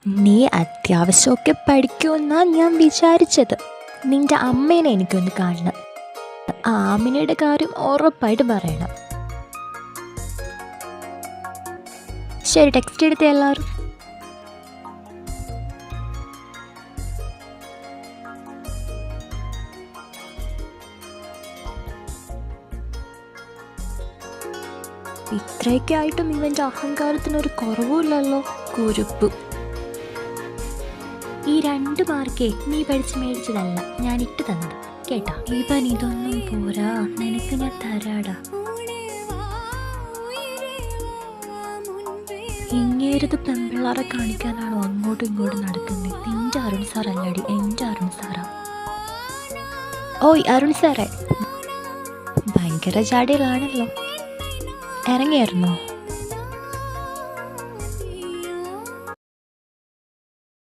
നീ അത്യാവശ്യമൊക്കെ പഠിക്കുമെന്നാണ് ഞാൻ വിചാരിച്ചത്. നിന്റെ അമ്മേനെ എനിക്കൊന്ന് കാണണം. ആമിനയുടെ കാര്യം ഉറപ്പായിട്ട് പറയണം. ശരി, ടെക്സ്റ്റ് എടുത്തേ എല്ലാവരും. ഇത്രയൊക്കെ ആയിട്ടും ഇവൻ്റെ അഹങ്കാരത്തിനൊരു കുറവുമില്ലല്ലോ. കുരുപ്പ്. ഈ 2 മാർക്കേ നീ പഠിച്ച് മേടിച്ചതല്ല, ഞാൻ ഇട്ട് തന്നത് കേട്ടാ. ഇവൻ ഇതൊന്നും പോരാ, നിനക്ക് ഞാൻ തരാടാ. ഇങ്ങേരത് പെമ്പിള്ളാറെ കാണിക്കാനാണോ അങ്ങോട്ടും ഇങ്ങോട്ടും നടക്കുന്നത്? നിന്റെ അരുൺ സാർ അല്ലടി, എൻ്റെ അരുൺ സാറാ. ഓയ് അരുൺ സാറേ, ഭയങ്കര ജാടികളാണല്ലോ. ഇറങ്ങിയായിരുന്നോ?